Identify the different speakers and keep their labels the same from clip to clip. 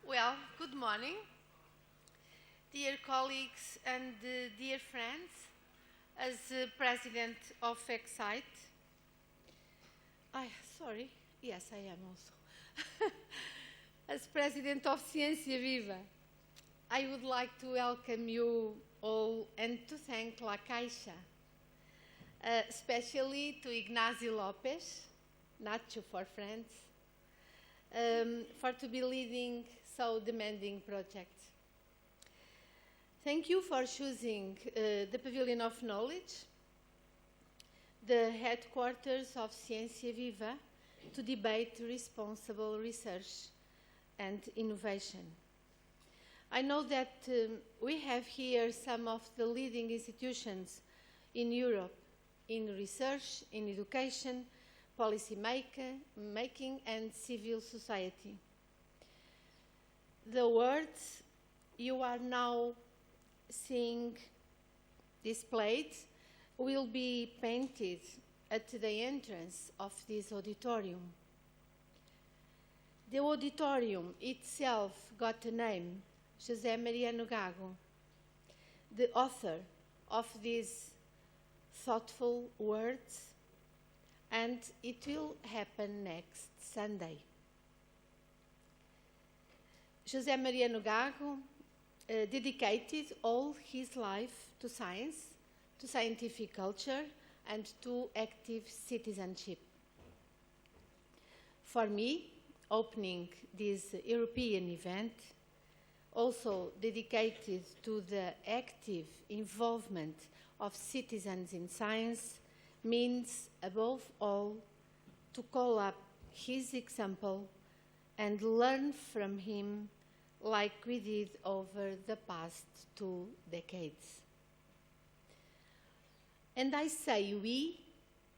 Speaker 1: Well, good morning, dear colleagues and dear friends. As President of Excite, yes, I am also. As President of Ciência Viva, I would like to welcome you all and to thank La Caixa, especially to Ignacio Lopez, Nacho for friends, for to be leading so demanding projects. Thank you for choosing the Pavilion of Knowledge, the headquarters of Ciência Viva, to debate responsible research and innovation. I know that we have here some of the leading institutions in Europe in research, in education, policy making, and civil society. The words you are now seeing displayed will be painted at the entrance of this auditorium. The auditorium itself got a name, José Mariano Gago, the author of these thoughtful words, and it will happen next Sunday. José Mariano Gago dedicated all his life to science, to scientific culture, and to active citizenship. For me, opening this European event, also dedicated to the active involvement of citizens in science, means, above all, to call up his example and learn from him like we did over the past 2 decades. And I say we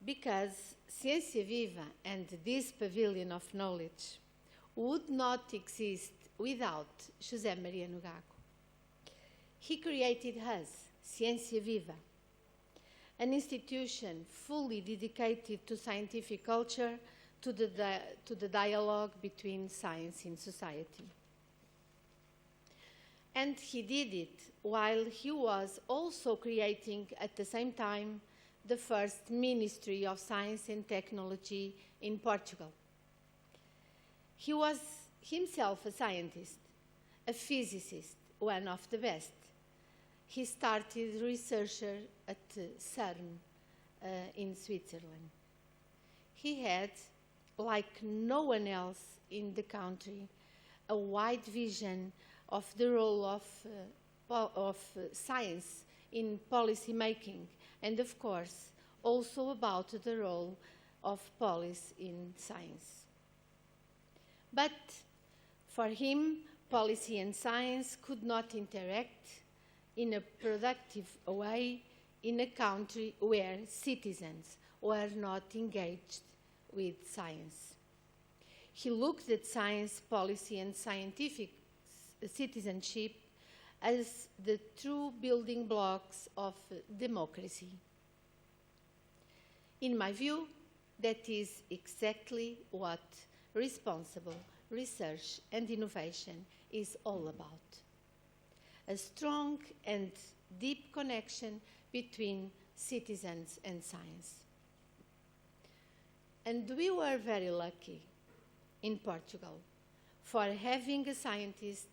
Speaker 1: because Ciência Viva and this Pavilion of Knowledge would not exist without José Mariano Gago. He created us, Ciência Viva, an institution fully dedicated to scientific culture, to the dialogue between science and society. And he did it while he was also creating at the same time the first Ministry of Science and Technology in Portugal. He was himself a scientist, a physicist, one of the best. He started researcher at CERN in Switzerland. He had, like no one else in the country, a wide vision of the role of science in policy making, and of course, also about the role of policy in science. But for him, policy and science could not interact in a productive way in a country where citizens were not engaged with science. He looked at science, policy, and scientific citizenship as the true building blocks of democracy. In my view, that is exactly what responsible research and innovation is all about. A strong and deep connection between citizens and science. And we were very lucky in Portugal for having a scientist,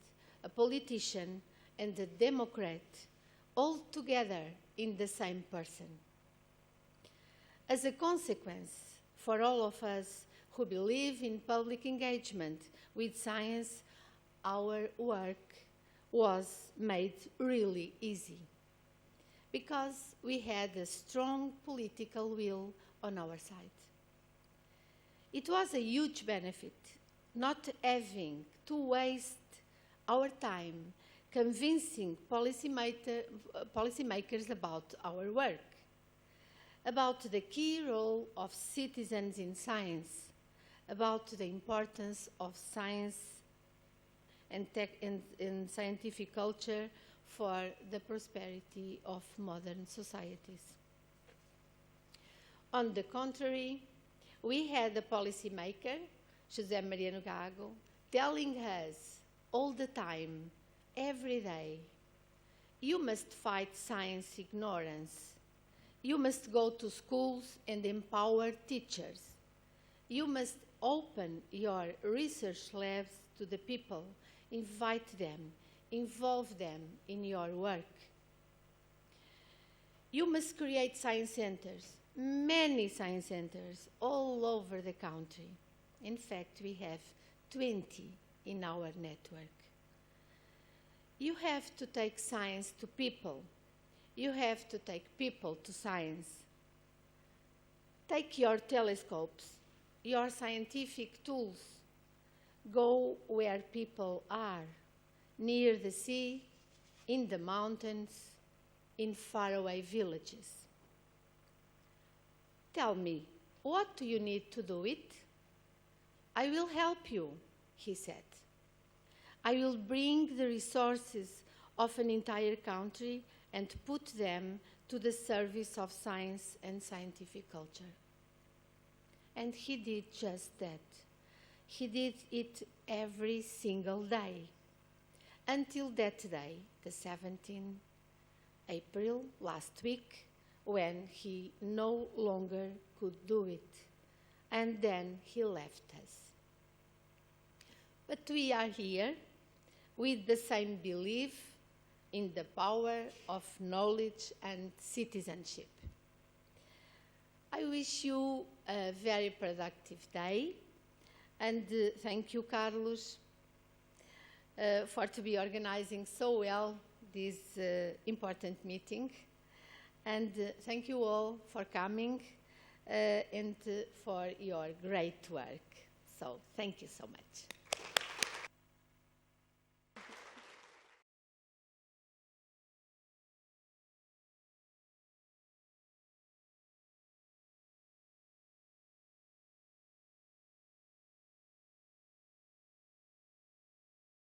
Speaker 1: a politician, and a democrat all together in the same person. As a consequence, for all of us who believe in public engagement with science, our work was made really easy because we had a strong political will on our side. It was a huge benefit not having to waste our time convincing policymakers about our work, about the key role of citizens in science, about the importance of science and scientific culture for the prosperity of modern societies. On the contrary, we had a policymaker, José Mariano Gago, telling us all the time, every day. You must fight science ignorance. You must go to schools and empower teachers. You must open your research labs to the people, invite them, involve them in your work. You must create science centers, many science centers all over the country. In fact, we have 20 in our network. You have to take science to people. You have to take people to science. Take your telescopes, your scientific tools. Go where people are, near the sea, in the mountains, in faraway villages. Tell me, what do you need to do it? I will help you, he said. I will bring the resources of an entire country and put them to the service of science and scientific culture. And he did just that. He did it every single day, until that day, the 17th April, last week, when he no longer could do it. And then he left us. But we are here with the same belief in the power of knowledge and citizenship. I wish you a very productive day, and thank you, Carlos, for to be organizing so well this important meeting. And thank you all for coming and for your great work. So thank you so much.